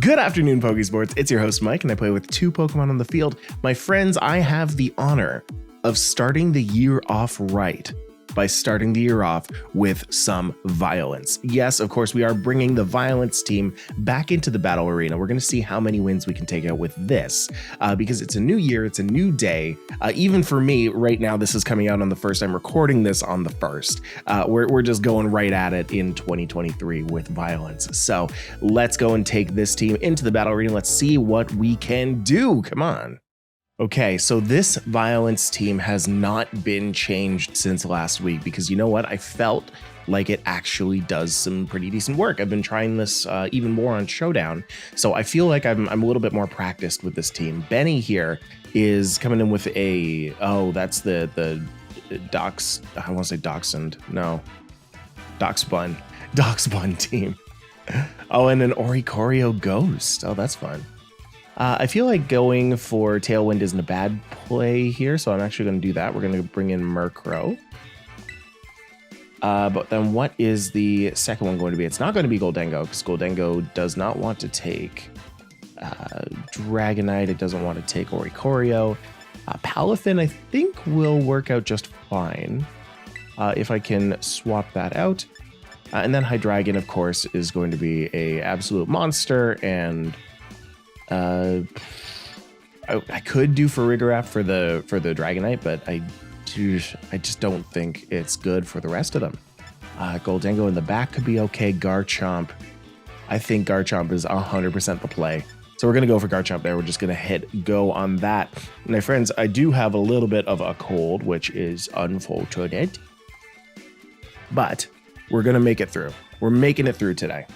Good afternoon, Pokesports. It's your host, Mike, and I play with two Pokemon on the field. My friends, I have the honor of starting the year off right by starting the year off with some violence. Yes, of course, we are bringing the violence team back into the battle arena. We're going to see how many wins we can take out with this because it's a new year, it's a new day. Even for me, right now, this is coming out on the 1st. I'm recording this on the 1st. We're just going right at it in 2023 with violence. So let's go and take this team into the battle arena. Let's see what we can do. Come on. Okay, so this violence team has not been changed since last week because you know what? I felt like it actually does some pretty decent work. I've been trying this even more on Showdown, so I feel like I'm a little bit more practiced with this team. Benny here is coming in with a, that's the Dox, I want to say Dachshund, no, Dachshund team. Oh, and an Oricorio Ghost. Oh, that's fun. I feel like going for Tailwind isn't a bad play here, so I'm actually going to do that. We're going to bring in Murkrow. But then what is the second one going to be? It's not going to be Goldengo, because Goldengo does not want to take Dragonite. It doesn't want to take Oricorio. Palafin, I think, will work out just fine if I can swap that out. And then Hydreigon, of course, is going to be an absolute monster, and I could do Farigiraf for the Dragonite, but I just don't think it's good for the rest of them. Goldengo in the back could be okay. Garchomp, I think Garchomp is 100% the play. So we're going to go for Garchomp there. We're just going to hit go on that. My friends, I do have a little bit of a cold, which is unfortunate, but we're going to make it through. We're making it through today.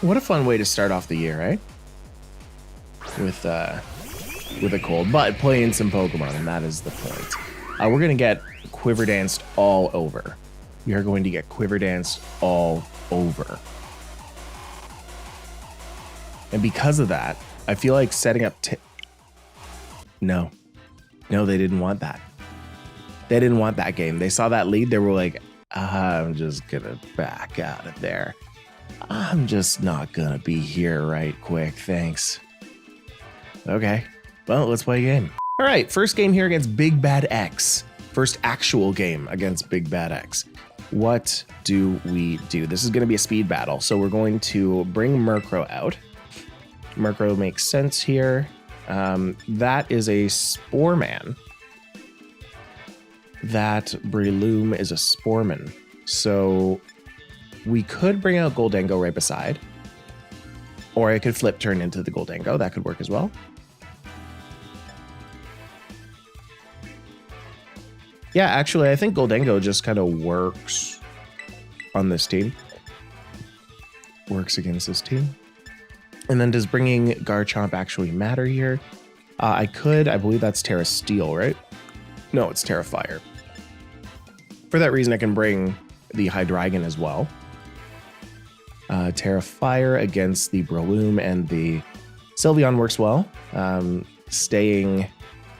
What a fun way to start off the year, right? With a cold, but playing some Pokemon, and that is the point. We're going to get Quiver Danced all over. We are going to get Quiver Danced all over. And because of that, I feel like setting up... No, they didn't want that. They didn't want that game. They saw that lead. They were like, I'm just going to back out of there. I'm just not gonna be here right quick, thanks. Okay, well, let's play a game. All right, first game here against Big Bad X. First actual game against Big Bad X. What do we do? This is gonna be a speed battle, so we're going to bring Murkrow out. Murkrow makes sense here. That is a Sporeman. That Breloom is a Sporeman. So we could bring out Goldengo right beside, or I could flip turn into the Goldengo. That could work as well. Yeah, actually, I think Goldengo just kind of works on this team. Works against this team. And then does bringing Garchomp actually matter here? I believe that's Tera Steel, right? No, it's Tera Fire. For that reason, I can bring the Hydreigon as well. Tera Fire against the Breloom, and the Sylveon works well. Staying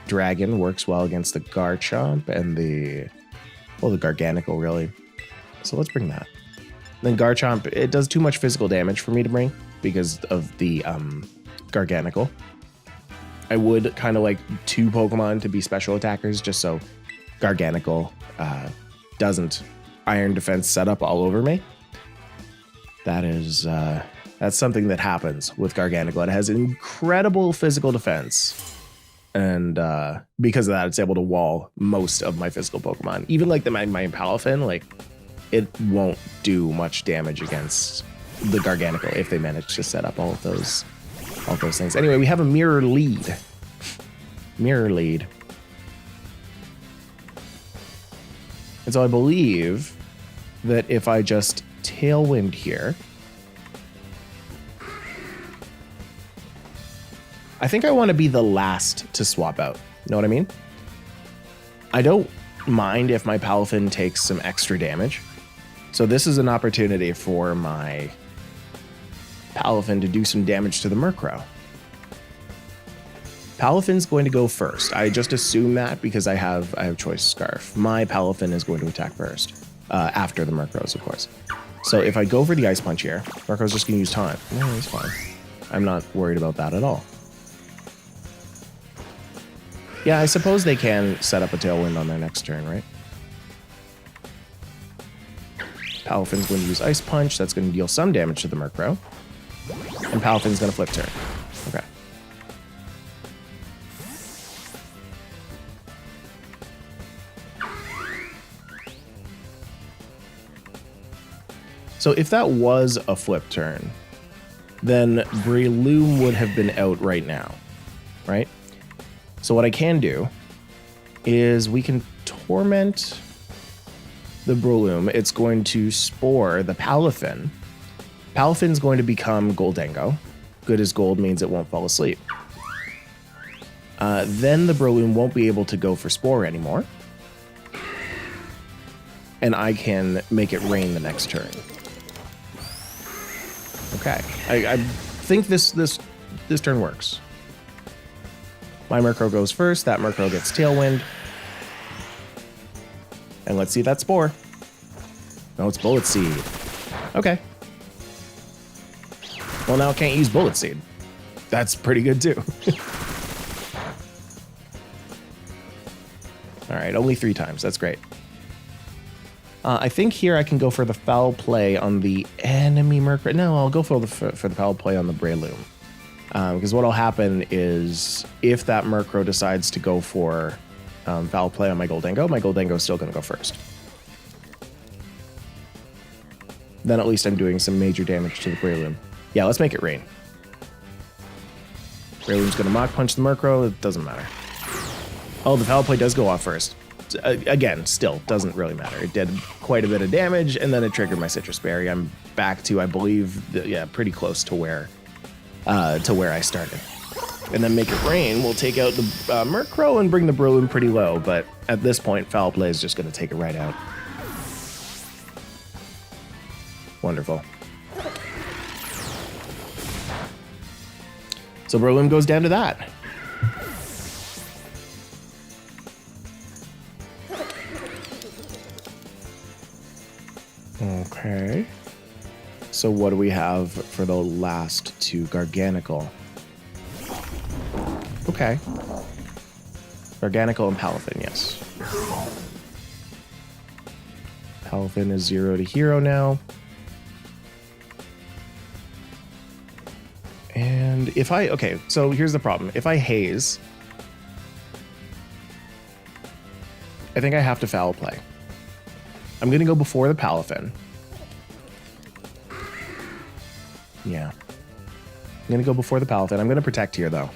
Dragon works well against the Garchomp and the Garganical, really. So let's bring that. Then Garchomp, it does too much physical damage for me to bring because of the Garganical. I would kind of like two Pokemon to be special attackers just so Garganical doesn't Iron Defense set up all over me. That's something that happens with Garganical. It has incredible physical defense, and because of that, it's able to wall most of my physical Pokemon. Even like my Palafin, like it won't do much damage against the Garganical if they manage to set up all of those things. Anyway, we have a mirror lead. And so I believe that if I just Tailwind here, I think I want to be the last to swap out. You know what I mean? I don't mind if my Palafin takes some extra damage. So this is an opportunity for my Palafin to do some damage to the Murkrow. Palafin's going to go first. I just assume that because I have Choice Scarf. My Palafin is going to attack first, after the Murkrows, of course. So if I go for the Ice Punch here, Murkrow's just going to use Taunt. No, he's fine. I'm not worried about that at all. Yeah, I suppose they can set up a Tailwind on their next turn, right? Palafin's going to use Ice Punch. That's going to deal some damage to the Murkrow. And Palafin's going to flip turn. Okay. So if that was a flip turn, then Breloom would have been out right now, right? So what I can do is we can Torment the Breloom. It's going to Spore the Palafin. Palafin's going to become Goldango. Good as gold means it won't fall asleep. Then the Breloom won't be able to go for Spore anymore. And I can make it rain the next turn. Okay, I think this turn works. My Murkrow goes first. That Murkrow gets Tailwind. And let's see that Spore. No, it's Bullet Seed. Okay. Well, now I can't use Bullet Seed. That's pretty good, too. All right, only 3 times. That's great. I think here I can go for the Foul Play on the enemy Murkrow. No, I'll go for the Foul Play on the Breloom. Because what'll happen is if that Murkrow decides to go for Foul Play on my Goldango is still going to go first. Then at least I'm doing some major damage to the Breloom. Yeah, let's make it rain. Breloom's going to Mach Punch the Murkrow. It doesn't matter. Oh, the Foul Play does go off first. Again, still doesn't really matter. It did quite a bit of damage, and then it triggered my Citrus Berry. I'm back to, I believe, pretty close to where I started. And then Make It Rain will take out the Murkrow and bring the Breloom pretty low, but at this point, Foul Play is just going to take it right out. Wonderful. So Breloom goes down to that. Okay. So what do we have for the last 2? Garganical. Okay. Garganical and Palafin, yes. Palafin is 0 to hero now. And if I... Okay, so here's the problem. If I Haze, I think I have to Foul Play. I'm going to go before the Palafin. Yeah. I'm going to go before the Palafin. I'm going to protect here, though.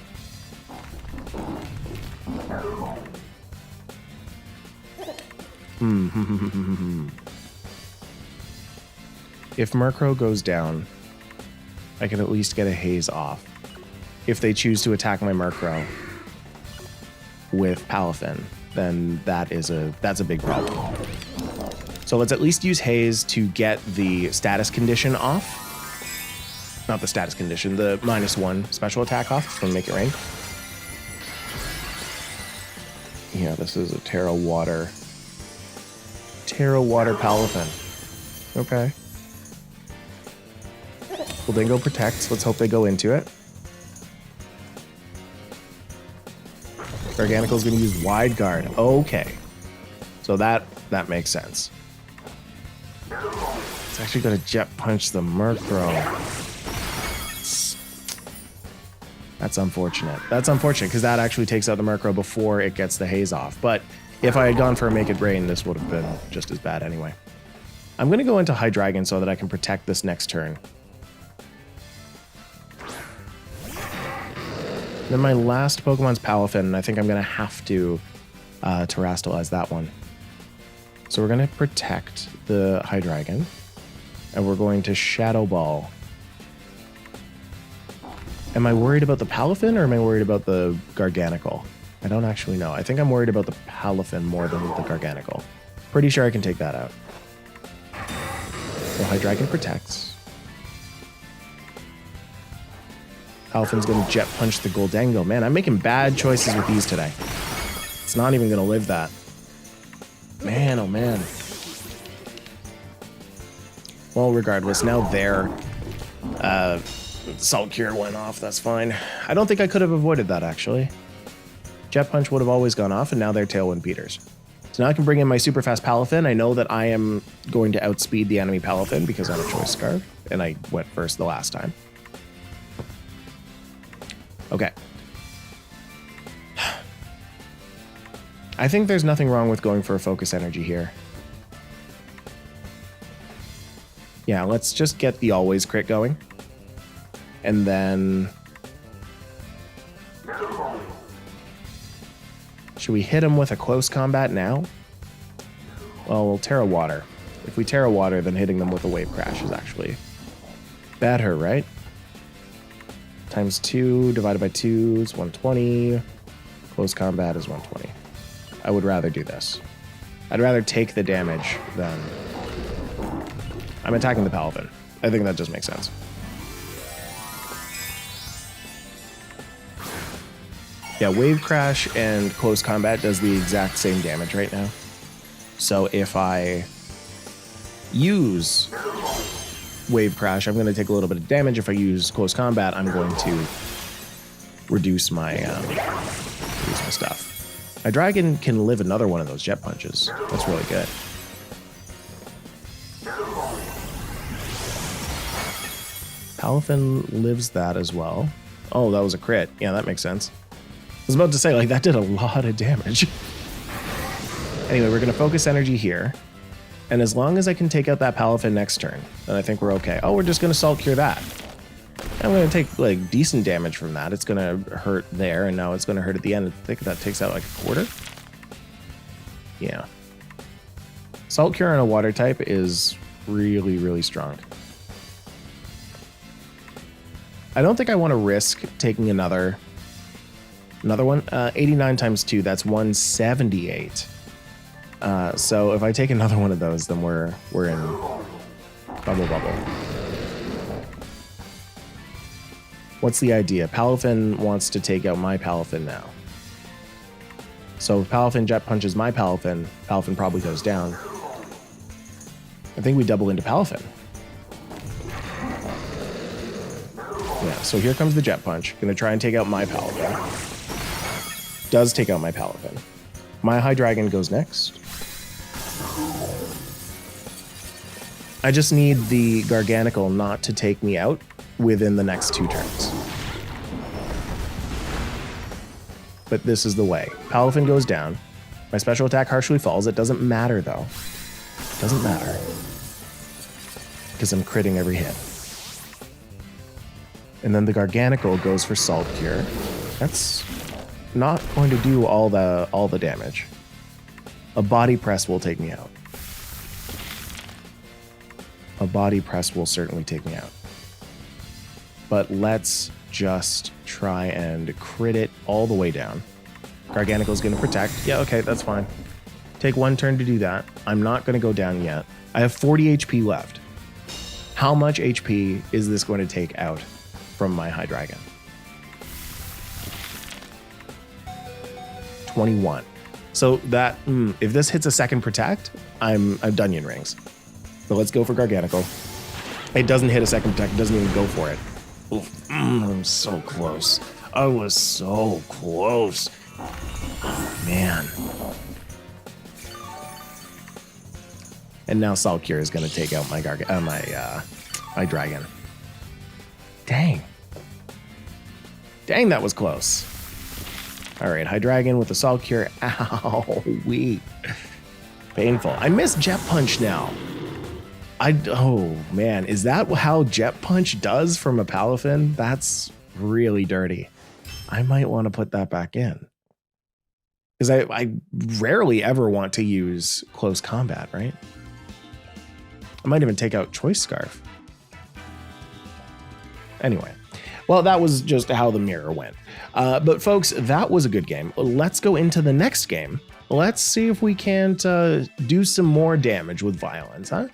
If Murkrow goes down, I can at least get a Haze off. If they choose to attack my Murkrow with Palafin, then that's a big problem. So let's at least use Haze to get the status condition off. Not the status condition, the -1 special attack off from Make It Rain. Yeah, this is a Tera Water Palafin. Okay. Goldango protects. Let's hope they go into it. Garganical is going to use Wide Guard. Okay. So that makes sense. It's actually going to Jet Punch the Murkrow. That's unfortunate. That's unfortunate because that actually takes out the Murkrow before it gets the Haze off. But if I had gone for a Make It Rain, this would have been just as bad anyway. I'm going to go into Hydreigon so that I can protect this next turn. Then my last Pokemon's Palafin, and I think I'm going to have to Terrastalize that one. So we're going to protect the Hydreigon, and we're going to Shadow Ball. Am I worried about the Palafin, or am I worried about the Garganical? I don't actually know. I think I'm worried about the Palafin more than the Garganical. Pretty sure I can take that out. So Hydreigon protects. Palafin's going to Jet Punch the Goldango. Man, I'm making bad choices with these today. It's not even going to live that. Man, oh man. Well, regardless, now their Salt Cure went off. That's fine. I don't think I could have avoided that, actually. Jet Punch would have always gone off, and now they're Tailwind Peters. So now I can bring in my super fast Palafin. I know that I am going to outspeed the enemy Palafin because I have a Choice Scarf, and I went first the last time. Okay. I think there's nothing wrong with going for a Focus Energy here. Yeah, let's just get the Always Crit going. And then... should we hit him with a Close Combat now? Well, we'll Tera Water. If we Tera Water, then hitting them with a Wave Crash is actually better, right? Times 2 divided by 2 is 120. Close Combat is 120. I would rather do this. I'd rather take the damage than... I'm attacking the Palafin. I think that just makes sense. Yeah, Wave Crash and Close Combat does the exact same damage right now. So if I use Wave Crash, I'm going to take a little bit of damage. If I use Close Combat, I'm going to reduce my stuff. My Dragon can live another one of those Jet Punches. That's really good. Palafin lives that as well. Oh, that was a crit. Yeah, that makes sense. I was about to say, like, that did a lot of damage. Anyway, we're going to Focus Energy here. And as long as I can take out that Palafin next turn, then I think we're okay. Oh, we're just going to Salt Cure that. I'm going to take, like, decent damage from that. It's going to hurt there, and now it's going to hurt at the end. I think that takes out, like, a quarter. Yeah. Salt Cure on a Water type is really, really strong. I don't think I want to risk taking another one. 89 times 2, that's 178. So if I take another one of those, then we're in bubble. What's the idea? Palafin wants to take out my Palafin now. So if Palafin Jet Punches my Palafin, Palafin probably goes down. I think we double into Palafin. Yeah, so here comes the Jet Punch. Gonna try and take out my Palafin. Does take out my Palafin. My Hydreigon goes next. I just need the Garganical not to take me out within the next 2 turns. But this is the way. Palafin goes down. My special attack harshly falls. It doesn't matter, though. It doesn't matter. Because I'm critting every hit. And then the Garganical goes for Salt Cure. That's not going to do all the damage. A Body Press will take me out. A Body Press will certainly take me out. But let's just try and crit it all the way down. Garganical is going to protect. Yeah, okay, that's fine. Take 1 turn to do that. I'm not going to go down yet. I have 40 HP left. How much HP is this going to take out from my Hydreigon? 21. So that, if this hits a second protect, I'm Dunyan Rings. But let's go for Garganical. It doesn't hit a second protect, it doesn't even go for it. Oof, I'm so close. I was so close. Oh, man. And now Salt Cure is going to take out my my Dragon. Dang. Dang, that was close. All right, Hydreigon with the Salt Cure. Ow, wee. Painful. I miss Jet Punch now. Oh, man. Is that how Jet Punch does from a Palafin? That's really dirty. I might want to put that back in. Because I rarely ever want to use Close Combat, right? I might even take out Choice Scarf. Anyway. Well, that was just how the mirror went. But folks, that was a good game. Let's go into the next game. Let's see if we can't do some more damage with violence, huh?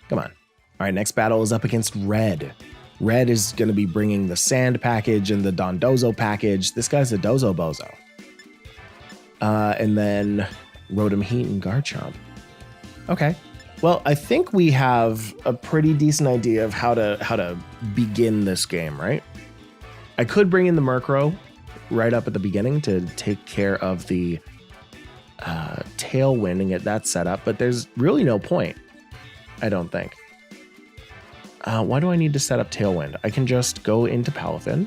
Come on. All right, next battle is up against Red. Red is going to be bringing the Sand package and the Dondozo package. This guy's a Dozo Bozo. And then Rotom Heat and Garchomp. Okay. Well, I think we have a pretty decent idea of how to begin this game, right? I could bring in the Murkrow right up at the beginning to take care of the Tailwind and get that set up, but there's really no point, I don't think. Why do I need to set up Tailwind? I can just go into Palafin.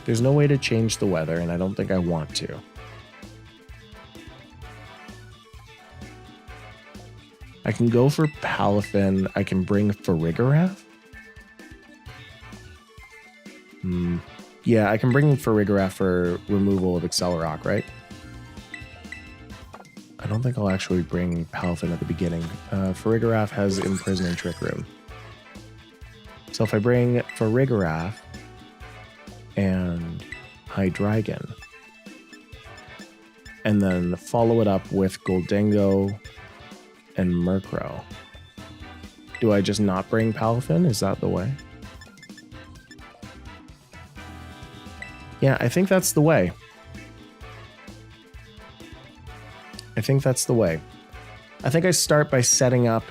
There's no way to change the weather, and I don't think I want to. I can go for Palafin. I can bring Farigiraf. Yeah, I can bring Farigiraf for removal of Accelerock, right? I don't think I'll actually bring Palafin at the beginning. Farigiraf has Imprison and Trick Room. So if I bring Farigiraf and Hydreigon, and then follow it up with Gholdengo and Murkrow. Do I just not bring Palafin? Is that the way? Yeah, I think that's the way. I think that's the way. I think I start by setting up...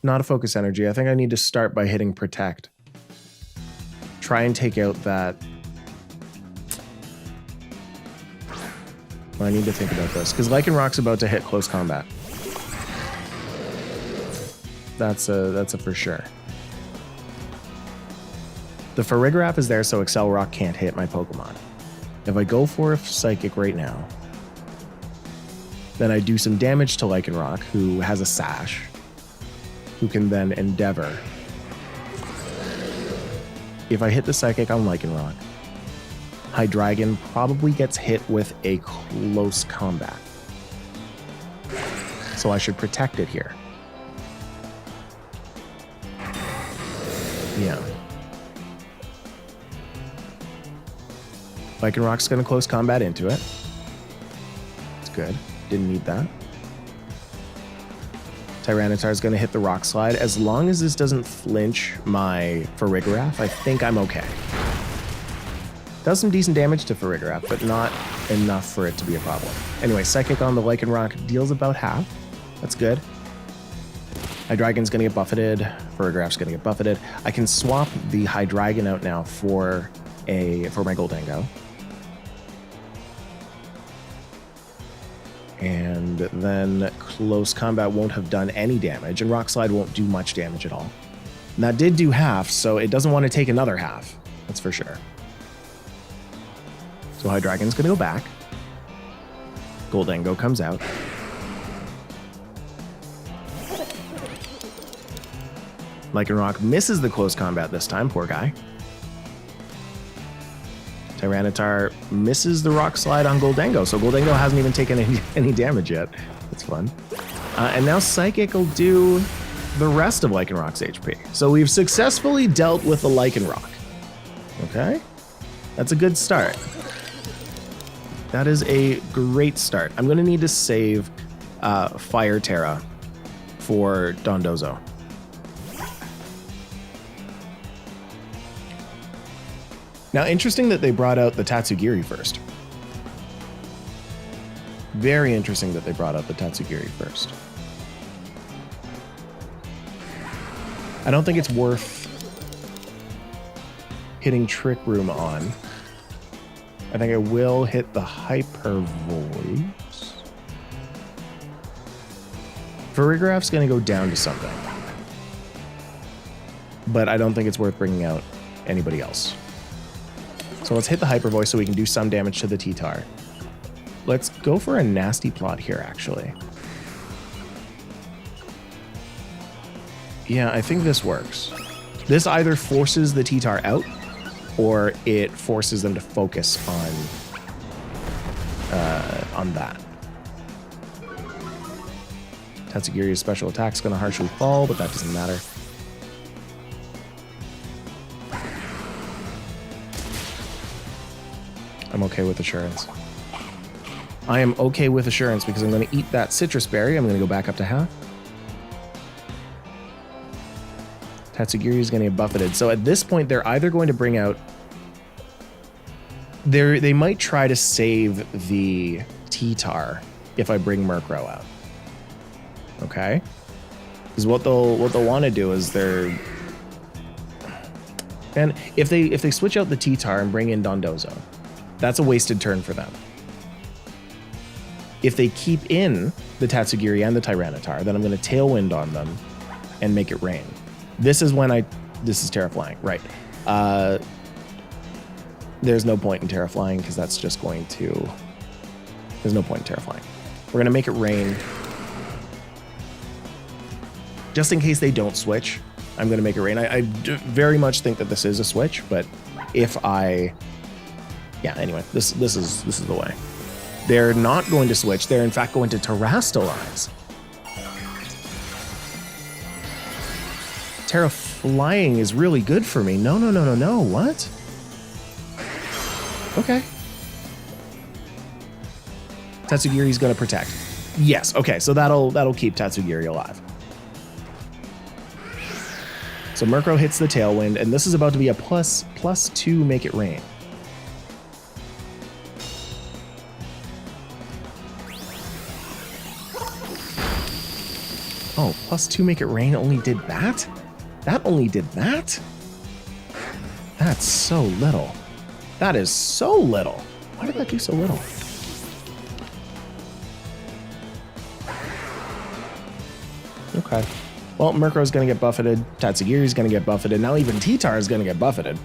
Not a focus energy. I think I need to start by hitting Protect. Try and take out that... Well, I need to think about this, because Lycanrock's about to hit close combat. That's a for sure. The Farigiraf is there, so Accelerock can't hit my Pokemon. If I go for a Psychic right now, then I do some damage to Lycanrock, who has a Sash, who can then Endeavor. If I hit the Psychic on Lycanrock, Hydreigon probably gets hit with a close combat. So I should protect it here. Yeah. Lycanrock's going to close combat into it. It's good. Didn't need that. Tyranitar's going to hit the Rock Slide. As long as this doesn't flinch my Farigiraf, I think I'm okay. Does some decent damage to Farigiraf, but not enough for it to be a problem. Anyway, Psychic on the Lycanrock deals about half. That's good. Hydreigon's going to get buffeted. Farigiraf's going to get buffeted. I can swap the Hydreigon out now for my Gholdengo. And then close combat won't have done any damage, and Rock Slide won't do much damage at all. And that did do half, so it doesn't want to take another half. That's for sure. So Hydreigon's going to go back. Gholdengo comes out. Lycanrock misses the close combat this time, poor guy. Tyranitar misses the Rock Slide on Gholdengo, so Gholdengo hasn't even taken any damage yet. That's fun. And now Psychic will do the rest of Lycanrock's HP. So we've successfully dealt with the Lycanrock. Okay? That's a good start. That is a great start. I'm going to need to save Fire Tera for Dondozo. Now, interesting that they brought out the Tatsugiri first. Very interesting that they brought out the Tatsugiri first. I don't think it's worth hitting Trick Room on. I think I will hit the Hyper Voice. Farigiraf's going to go down to something. But I don't think it's worth bringing out anybody else. So let's hit the Hyper Voice so we can do some damage to the T-Tar. Let's go for a nasty plot here, actually. Yeah, I think this works. This either forces the T-Tar out, or it forces them to focus on that. Tatsugiri's special attack's going to harshly fall, but that doesn't matter. I'm okay with Assurance. I am okay with Assurance because I'm going to eat that Citrus Berry. I'm going to go back up to half. Tatsugiri is going to get buffeted. So at this point, they're either going to bring out They might try to save the T-Tar if I bring Murkrow out. Okay? Because what they'll want to do is and if they switch out the T-Tar and bring in Dondozo, that's a wasted turn for them. If they keep in the Tatsugiri and the Tyranitar, then I'm going to Tailwind on them and make it rain. This is Tera Flying, right. There's no point in Tera Flying because that's just going to... There's no point in Tera Flying. We're going to make it rain. Just in case they don't switch, I'm going to make it rain. I very much think that this is a switch, but if I... Yeah, anyway, this is the way. They're not going to switch. They're in fact going to Terrastalize. Tera Flying is really good for me. No. What? Okay. Tatsugiri's going to protect. Yes. Okay. So that'll keep Tatsugiri alive. So Murkrow hits the Tailwind, and this is about to be a +2 make it rain. Oh, +2 make it rain only did that? That only did that? That's so little. That is so little. Why did that do so little? Okay. Well, Murkrow's going to get buffeted. Tatsugiri's going to get buffeted. Now even T-Tar is going to get buffeted.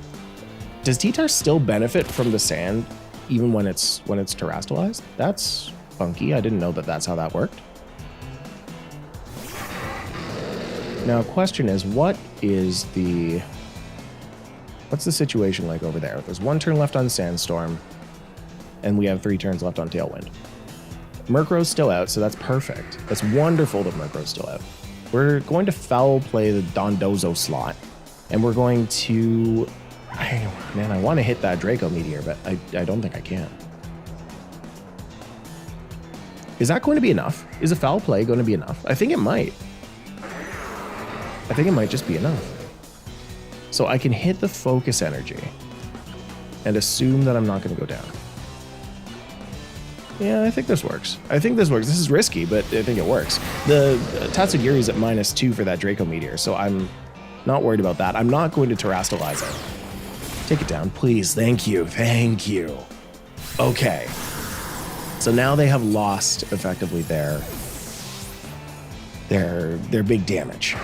Does T-Tar still benefit from the sand even when it's terrastalized? That's funky. I didn't know that that's how that worked. Now, question is, what's the situation like over there? There's 1 turn left on Sandstorm, and we have 3 turns left on Tailwind. Murkrow's still out, so that's perfect. That's wonderful that Murkrow's still out. We're going to foul play the Dondozo slot, and we're going to... Man, I want to hit that Draco Meteor, but I don't think I can. Is that going to be enough? Is a foul play going to be enough? I think it might. I think it might just be enough. So I can hit the focus energy and assume that I'm not going to go down. Yeah, I think this works. This is risky, but I think it works. The Tatsugiri's at -2 for that Draco Meteor, so I'm not worried about that. I'm not going to Terrastalize it. Take it down, please. Thank you. Thank you. Okay. So now they have lost effectively their big damage.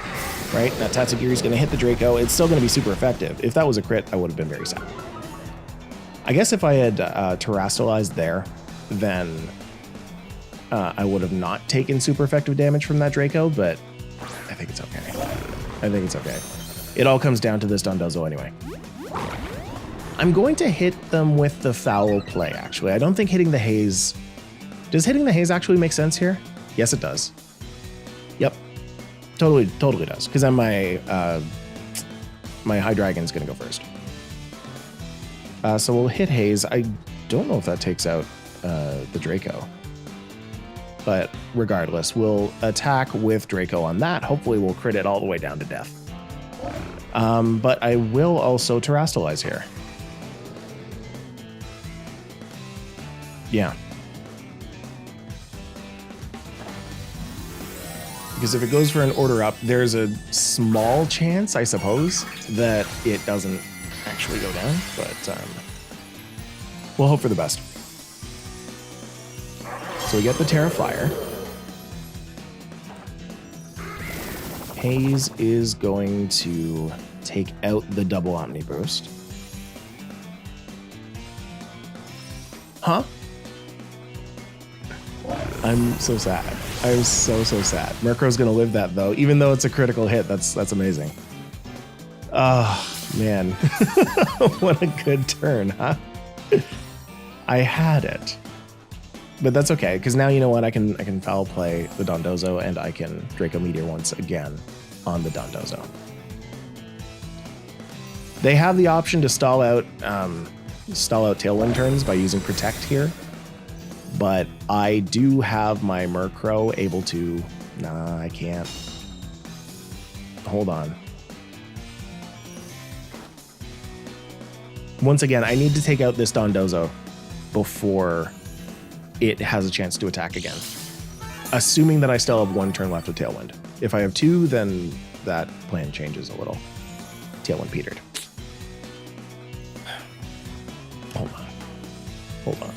Right? Now Tatsugiri's going to hit the Draco. It's still going to be super effective. If that was a crit, I would have been very sad. I guess if I had Terrastalized there, then I would have not taken super effective damage from that Draco, but I think it's okay. It all comes down to this Dondozo anyway. I'm going to hit them with the foul play, actually. I don't think hitting the Haze... Does hitting the Haze actually make sense here? Yes, it does. Yep. Totally does. Because then my High Dragon's going to go first. So we'll hit Haze. I don't know if that takes out the Draco. But regardless, we'll attack with Draco on that. Hopefully we'll crit it all the way down to death. But I will also Terrastalize here. Yeah. Because if it goes for an order up, there's a small chance, I suppose, that it doesn't actually go down. But we'll hope for the best. So we get the Tera Flyer. Haze is going to take out the double Omni Boost. Huh? I'm so sad. I'm so sad. Murkrow's gonna live that though, even though it's a critical hit. That's amazing. Oh man, what a good turn, huh? I had it, but that's okay because now you know what? I can foul play the Dondozo and I can Draco Meteor once again on the Dondozo. They have the option to stall out Tailwind turns by using Protect here. But I do have my Murkrow able to... Nah, I can't. Hold on. Once again, I need to take out this Dondozo before it has a chance to attack again. Assuming that I still have 1 turn left with Tailwind. If I have 2, then that plan changes a little. Tailwind petered. Hold on.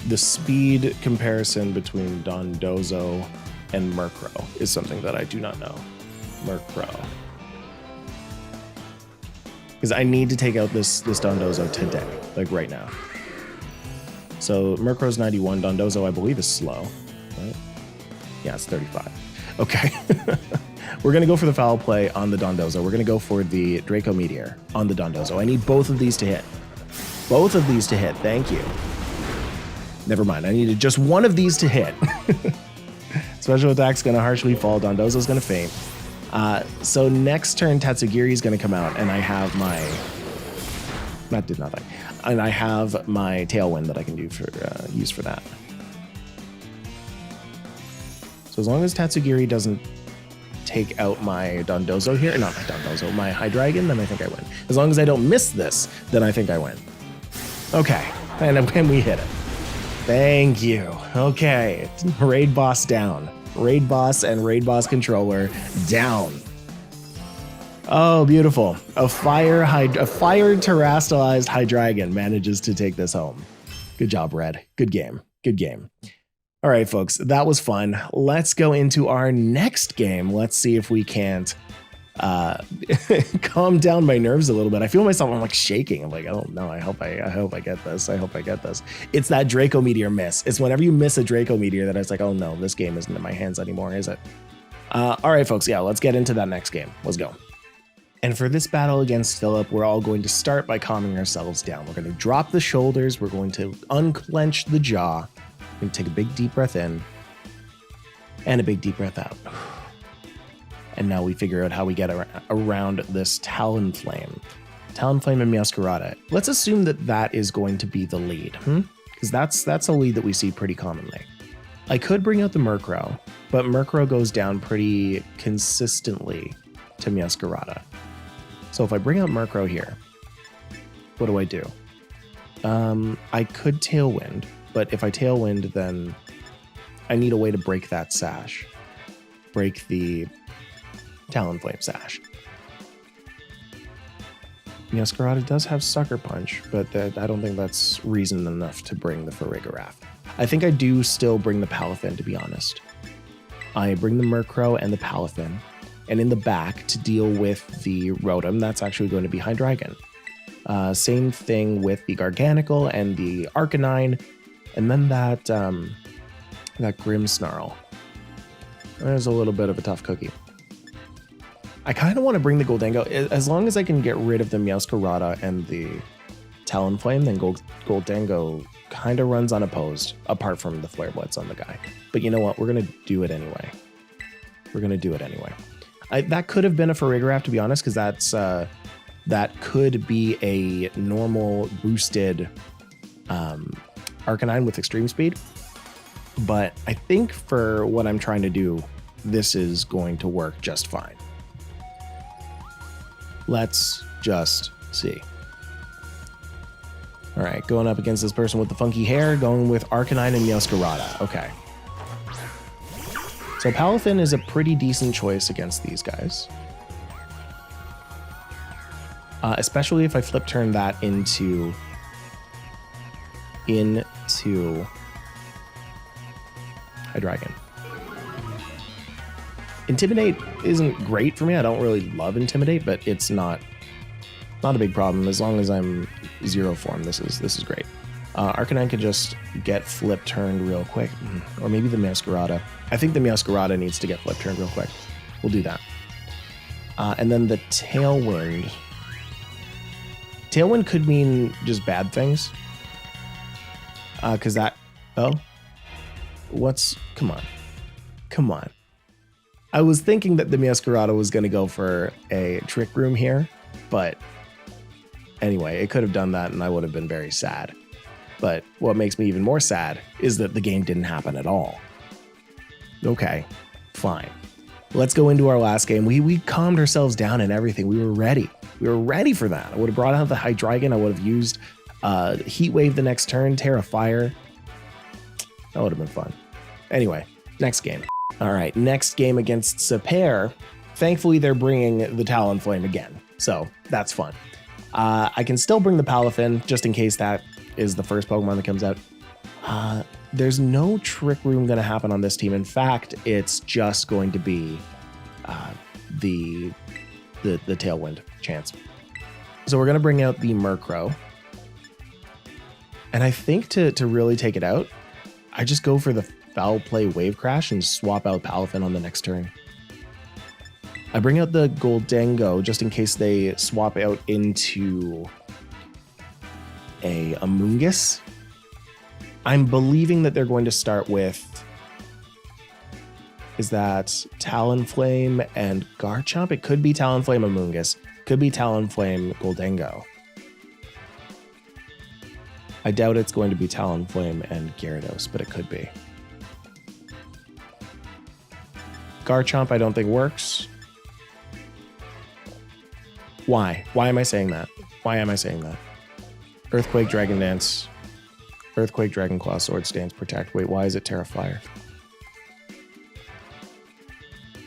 The speed comparison between Dondozo and Murkrow is something that I do not know. Murkrow. Because I need to take out this Dondozo today, like right now. So Murkrow's 91, Dondozo I believe is slow, right? Yeah, it's 35. Okay. We're going to go for the foul play on the Dondozo. We're going to go for the Draco Meteor on the Dondozo. I need both of these to hit. Both of these to hit. Thank you. Never mind. I needed just one of these to hit. Special attack's going to harshly fall. Dondozo's going to faint. So next turn, Tatsugiri's going to come out, and I have my... That did nothing. And I have my Tailwind that I can do for use for that. So as long as Tatsugiri doesn't take out my Dondozo here, not my Dondozo, my Hydreigon, then I think I win. As long as I don't miss this, then I think I win. Okay, and we hit it. Thank you. Okay, Raid Boss down. Raid Boss and Raid Boss Controller down. Oh, beautiful. A fire terastallized Hydreigon manages to take this home. Good job, Red. Good game. Good game. All right, folks, that was fun. Let's go into our next game. Let's see if we can't calm down my nerves a little bit. I feel myself, I'm like shaking. I'm like, oh no, I hope I get this. I hope I get this. It's that Draco Meteor miss. It's whenever you miss a Draco Meteor that it's like, oh no, this game isn't in my hands anymore, is it? All right, folks, yeah, let's get into that next game. Let's go. And for this battle against Philip, we're all going to start by calming ourselves down. We're going to drop the shoulders. We're going to unclench the jaw. We're going to take a big deep breath in and a big deep breath out. And now we figure out how we get around this Talonflame. Talonflame and Meowscarada. Let's assume that that is going to be the lead, because that's a lead that we see pretty commonly. I could bring out the Murkrow, but Murkrow goes down pretty consistently to Meowscarada. So if I bring out Murkrow here, what do I do? I could Tailwind, but if I Tailwind, then I need a way to break that Sash. Break the Talonflame Sash. Meowscarada does have Sucker Punch, but I don't think that's reason enough to bring the Farigiraf. I think I do still bring the Palafin, to be honest. I bring the Murkrow and the Palafin, and in the back to deal with the Rotom, that's actually going to be Hydreigon. Same thing with the Garganacl and the Arcanine, and then that Grimmsnarl. There's a little bit of a tough cookie. I kind of want to bring the Goldango. As long as I can get rid of the Meowscarada and the Talonflame, then Goldango kind of runs unopposed, apart from the Flare Blitz on the guy. But you know what? We're going to do it anyway. That could have been a Farigiraf, to be honest, because that could be a normal boosted Arcanine with extreme speed. But I think for what I'm trying to do, this is going to work just fine. Let's just see. All right, going up against this person with the funky hair, going with Arcanine and Meowscarada. Okay. So Palafin is a pretty decent choice against these guys. Especially if I flip turn that into Hydreigon. Intimidate isn't great for me. I don't really love Intimidate, but it's not a big problem as long as I'm zero form. This is great. Arcanine can just get flip turned real quick, or maybe the Meowscarada. I think the Meowscarada needs to get flip turned real quick. We'll do that. And then the Tailwind. Tailwind could mean just bad things. Because that... Oh? Come on. I was thinking that the Meowscarada was going to go for a Trick Room here, but anyway, it could have done that and I would have been very sad. But what makes me even more sad is that the game didn't happen at all. Okay, fine. Let's go into our last game. We calmed ourselves down and everything. We were ready. We were ready for that. I would have brought out the Hydreigon. I would have used Heat Wave the next turn, Tera Fire. That would have been fun. Anyway, next game. All right, next game against Serpent. Thankfully, they're bringing the Talonflame again, so that's fun. I can still bring the Palafin, just in case that is the first Pokemon that comes out. There's no Trick Room going to happen on this team. In fact, it's just going to be the Tailwind chance. So we're going to bring out the Murkrow. And I think to really take it out, I just go for the Foul Play Wave Crash and swap out Palafin on the next turn. I bring out the Goldengo just in case they swap out into a Amoonguss. I'm believing that they're going to start with, is that Talonflame and Garchomp? It could be Talonflame Amoonguss. Could be Talonflame Goldengo. I doubt it's going to be Talonflame and Gyarados, but it could be. Garchomp I don't think works. Why? Why am I saying that? Why am I saying that? Earthquake, Dragon Dance. Earthquake, Dragon Claw, Sword Stance, Protect. Wait, why is it Tera Fire?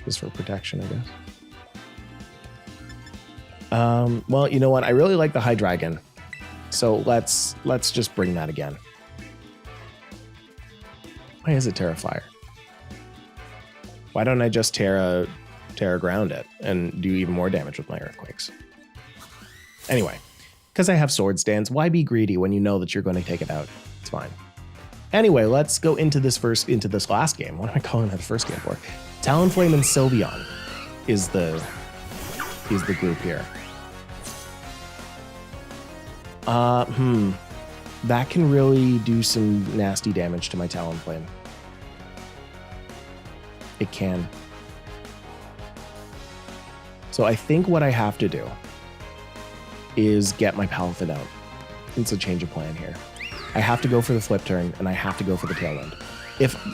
Just for protection, I guess. Well, you know what? I really like the Hydreigon. So let's just bring that again. Why is it Tera Fire? Why don't I just Tera Ground it and do even more damage with my Earthquakes? Anyway, because I have Sword Stance, why be greedy when you know that you're going to take it out? It's fine. Anyway, let's go into this last game. What am I calling that the first game for? Talonflame and Sylveon is the group here. That can really do some nasty damage to my Talonflame. It can. So I think what I have to do is get my Palafin out. It's a change of plan here. I have to go for the flip turn, and I have to go for the Tailwind.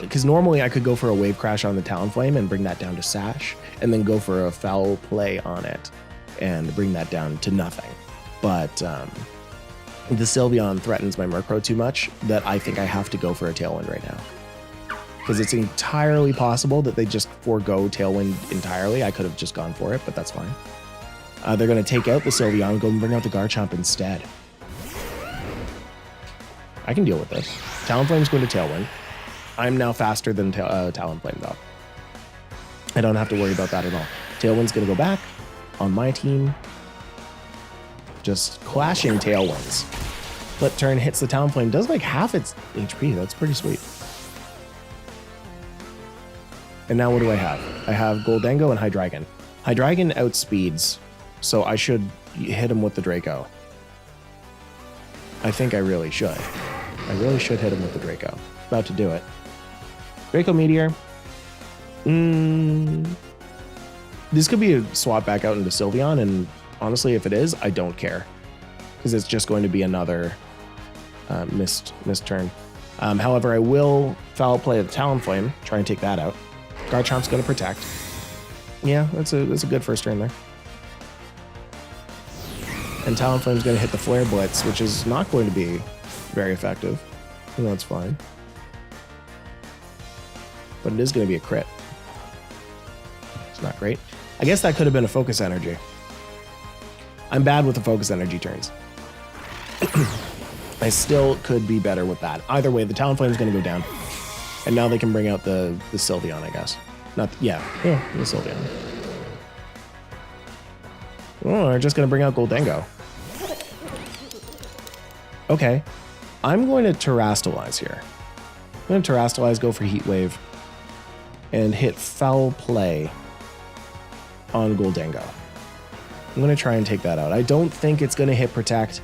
Because normally I could go for a Wave Crash on the Talonflame and bring that down to Sash, and then go for a Foul Play on it and bring that down to nothing. But the Sylveon threatens my Murkrow too much that I think I have to go for a Tailwind right now. Because it's entirely possible that they just forego Tailwind entirely. I could have just gone for it, but that's fine. They're going to take out the Sylveon and go and bring out the Garchomp instead. I can deal with this. Talonflame's going to Tailwind. I'm now faster than Talonflame, though. I don't have to worry about that at all. Tailwind's going to go back on my team. Just clashing Tailwinds. Flip turn hits the Talonflame. Does like half its HP. That's pretty sweet. And now what do I have? I have Goldengo and Hydreigon. Hydreigon outspeeds, so I should hit him with the Draco. I think I really should. I really should hit him with the Draco. About to do it. Draco Meteor. This could be a swap back out into Sylveon, and honestly, if it is, I don't care. Because it's just going to be another missed turn. However, I will Foul Play the Talonflame, try and take that out. Garchomp's going to Protect. Yeah, that's a good first turn there. And Talonflame's going to hit the Flare Blitz, which is not going to be very effective. And that's fine. But it is going to be a crit. It's not great. I guess that could have been a Focus Energy. I'm bad with the Focus Energy turns. I still could be better with that. Either way, the Talonflame's going to go down. And now they can bring out the Sylveon, I guess. The Sylveon. Oh, they're just going to bring out Goldengo. Okay. I'm going to Terrastalize here. I'm going to Terrastalize, go for Heat Wave, and hit Foul Play on Goldengo. I'm going to try and take that out. I don't think it's going to hit Protect,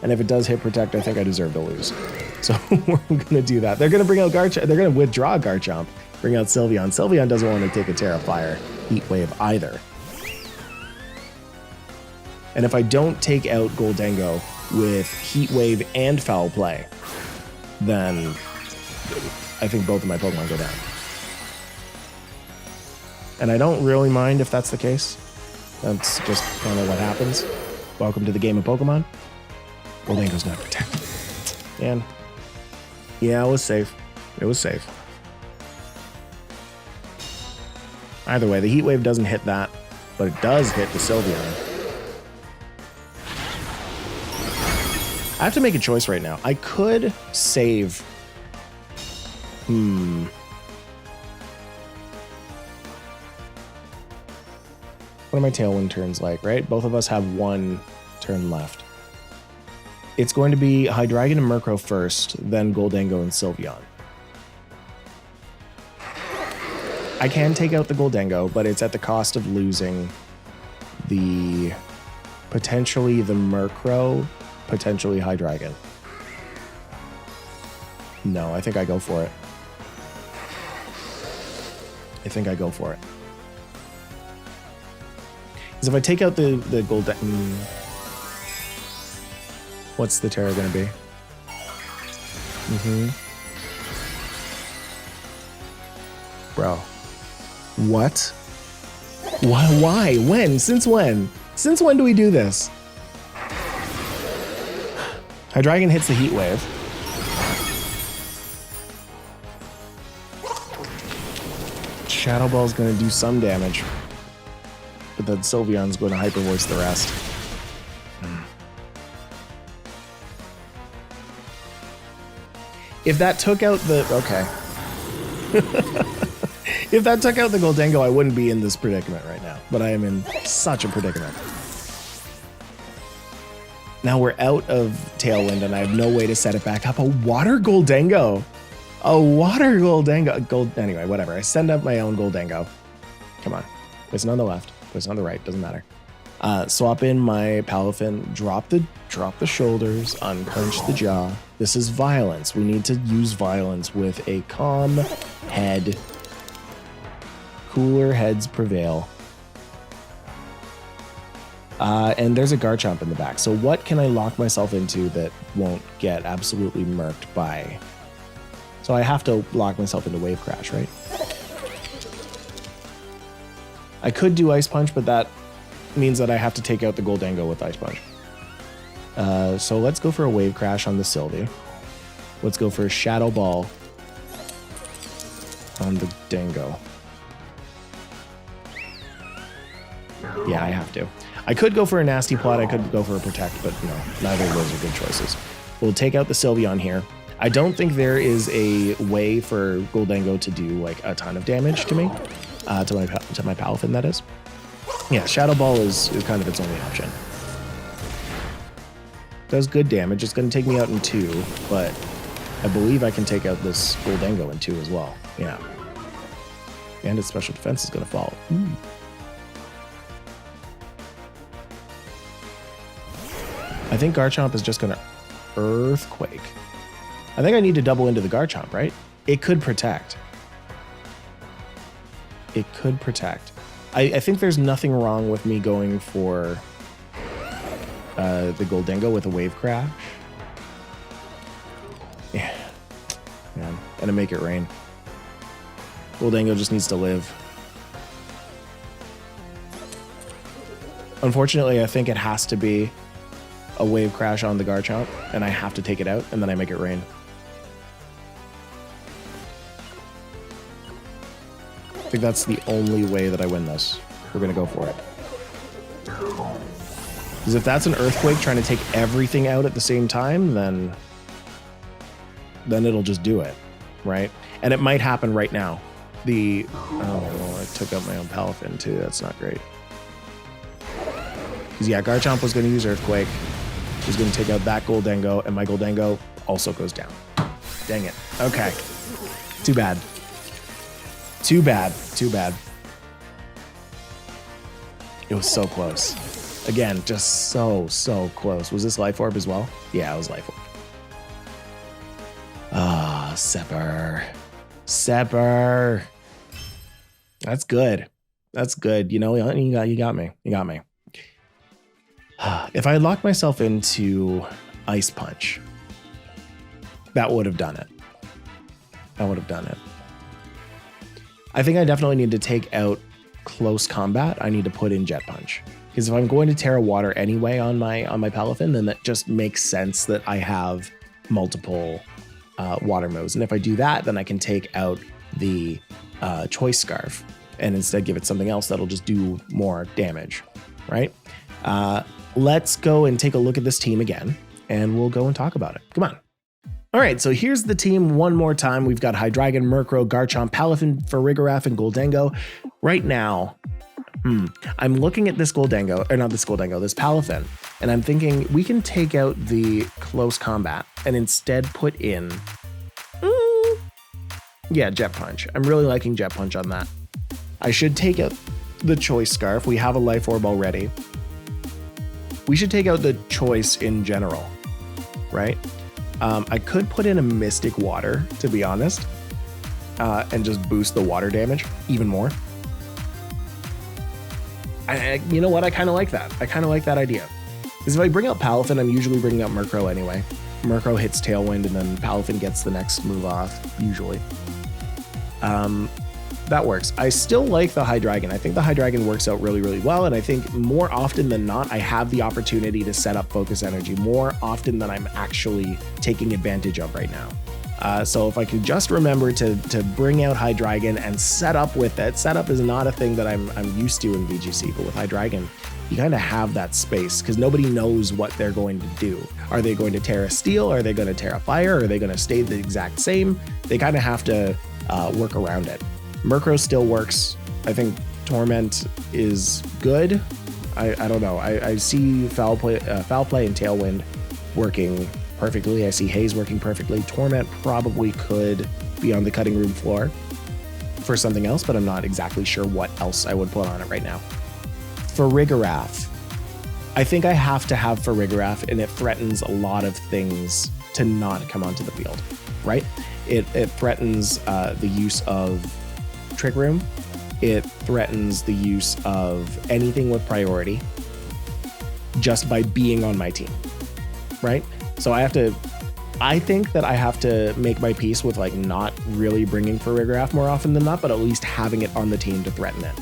and if it does hit Protect, I think I deserve to lose. So we're going to do that. They're going to bring out Garchomp. They're going to withdraw Garchomp, bring out Sylveon. Sylveon doesn't want to take a Tera Fire Heat Wave either. And if I don't take out Goldengo with Heat Wave and Foul Play, then I think both of my Pokemon go down. And I don't really mind if that's the case. That's just kind of what happens. Welcome to the game of Pokemon. Goldango's gonna protect. And yeah, it was safe. It was safe. Either way, the Heat Wave doesn't hit that, but it does hit the Sylveon. I have to make a choice right now. I could save. What are my Tailwind turns like, right? Both of us have one turn left. It's going to be Hydreigon and Murkrow first, then Goldango and Sylveon. I can take out the Goldango, but it's at the cost of losing the potentially the Murkrow, potentially Hydreigon. No, I think I go for it. I think I go for it. Because if I take out the Goldango... What's the Tera going to be? Bro. What? Why? When? Since when? Since when do we do this? Hydreigon hits the Heat Wave. Shadow Ball's going to do some damage. But then Sylveon's going to Hyper Voice the rest. If that took out the... Okay. If that took out the Goldango, I wouldn't be in this predicament right now. But I am in such a predicament. Now we're out of Tailwind, and I have no way to set it back up. A Water Goldango! A Water Goldango! Anyway, whatever. I send up my own Goldango. Come on. Poison on the left. Poison on the right. Doesn't matter. Swap in my Palafin. Drop the shoulders. Unclench the jaw. This is violence. We need to use violence with a calm head. Cooler heads prevail. And there's a Garchomp in the back. So what can I lock myself into that won't get absolutely murked by... So I have to lock myself into Wave Crash, right? I could do Ice Punch, but that means that I have to take out the Goldango with Ice Punch. So let's go for a Wave Crash on the Sylvie. Let's go for a Shadow Ball on the Dango. Yeah, I have to. I could go for a Nasty Plot, I could go for a Protect, but no, neither of those are good choices. We'll take out the Sylveon here. I don't think there is a way for Goldango to do like a ton of damage to me, to my Palafin, that is. Yeah, Shadow Ball is kind of its only option. Does good damage. It's going to take me out in 2, but I believe I can take out this Goldango in 2 as well. Yeah. And its special defense is going to fall. Ooh. I think Garchomp is just going to Earthquake. I think I need to double into the Garchomp, right? It could protect. It could protect. I think there's nothing wrong with me going for the Goldango with a Wave Crash. Yeah. Man, gonna make it rain. Goldango just needs to live. Unfortunately, I think it has to be a Wave Crash on the Garchomp, and I have to take it out, and then I make it rain. I think that's the only way that I win this. We're gonna go for it. Because if that's an Earthquake trying to take everything out at the same time, then it'll just do it, right? And it might happen right now. Oh, I took out my own Palafin too. That's not great. Because yeah, Garchomp was going to use Earthquake. He's going to take out that Goldango, and my Goldango also goes down. Dang it. Okay. Too bad. Too bad. Too bad. It was so close. Again, just so close. Was this Life Orb as well? Yeah, it was Life Orb. Ah, Sepper. Sepper. That's good. That's good. You know, you got me. You got me. If I had locked myself into Ice Punch, that would have done it. That would have done it. I think I definitely need to take out close combat. I need to put in Jet Punch. Because if I'm going to Tera Water anyway on my Palafin, then that just makes sense that I have multiple water moves. And if I do that, then I can take out the Choice Scarf and instead give it something else that'll just do more damage, right? Let's go and take a look at this team again, and we'll go and talk about it. Come on. All right, so here's the team one more time. We've got Hydreigon, Murkrow, Garchomp, Palafin, Farigiraf, and Gholdengo. Right now, I'm looking at this Gholdengo, or not this Gholdengo, this Palafin, and I'm thinking we can take out the close combat and instead put in, yeah, Jet Punch. I'm really liking Jet Punch on that. I should take out the Choice Scarf. We have a Life Orb already. We should take out the Choice in general, right? I could put in a Mystic Water, to be honest, and just boost the water damage even more. You know what? I kind of like that. I kind of like that idea. Because if I bring out Palafin, I'm usually bringing out Murkrow anyway. Murkrow hits Tailwind, and then Palafin gets the next move off, usually. That works. I still like the Hydreigon. I think the Hydreigon works out really, really well, and I think more often than not, I have the opportunity to set up Focus Energy more often than I'm actually taking advantage of right now. So if I can just remember to bring out Hydreigon and set up with it. Setup is not a thing that I'm used to in VGC, but with Hydreigon, you kind of have that space because nobody knows what they're going to do. Are they going to Tera Steel? Are they going to Tera Fire? Are they going to stay the exact same? They kind of have to work around it. Murkrow still works. I think Torment is good. I don't know. I see Foul Play and Tailwind working perfectly. I see Haze working perfectly. Torment probably could be on the cutting room floor for something else, but I'm not exactly sure what else I would put on it right now. Farigiraf. I think I have to have Farigiraf, and it threatens a lot of things to not come onto the field, right? It threatens the use of Trick Room. It threatens the use of anything with priority just by being on my team, right? So I think that I have to make my peace with like not really bringing Farigiraf more often than not, but at least having it on the team to threaten it.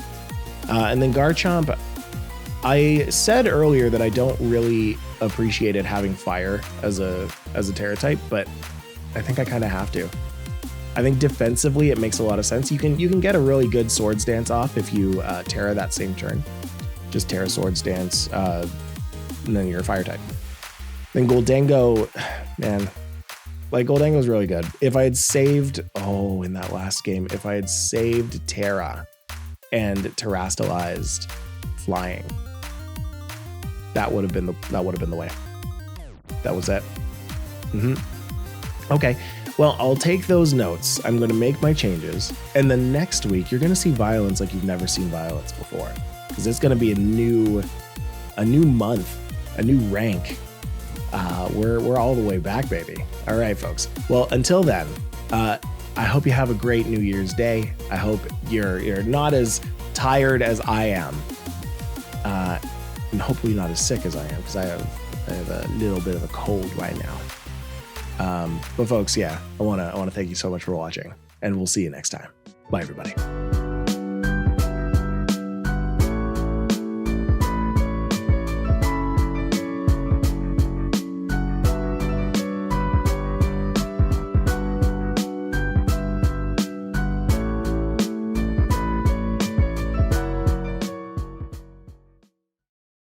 And then Garchomp, I said earlier that I don't really appreciate it having fire as a Tera type, but I think I kind of have to. I think defensively it makes a lot of sense. You can get a really good Swords Dance off if you Tera that same turn. Just Tera Swords Dance, and then you're a fire type. Then Gholdengo, man, like Gholdengo's really good. If I had saved, in that last game, if I had saved Tera and terastallized flying, that would have been the way. That was it. Okay. Well, I'll take those notes. I'm going to make my changes. And then next week, you're going to see Violence like you've never seen Violence before. Because it's going to be a new month, a new rank. We're all the way back, baby. All right, folks. Well, until then, I hope you have a great New Year's Day. I hope you're not as tired as I am. And hopefully not as sick as I am, because I have a little bit of a cold right now. But folks, yeah, I want to thank you so much for watching, and we'll see you next time. Bye, everybody.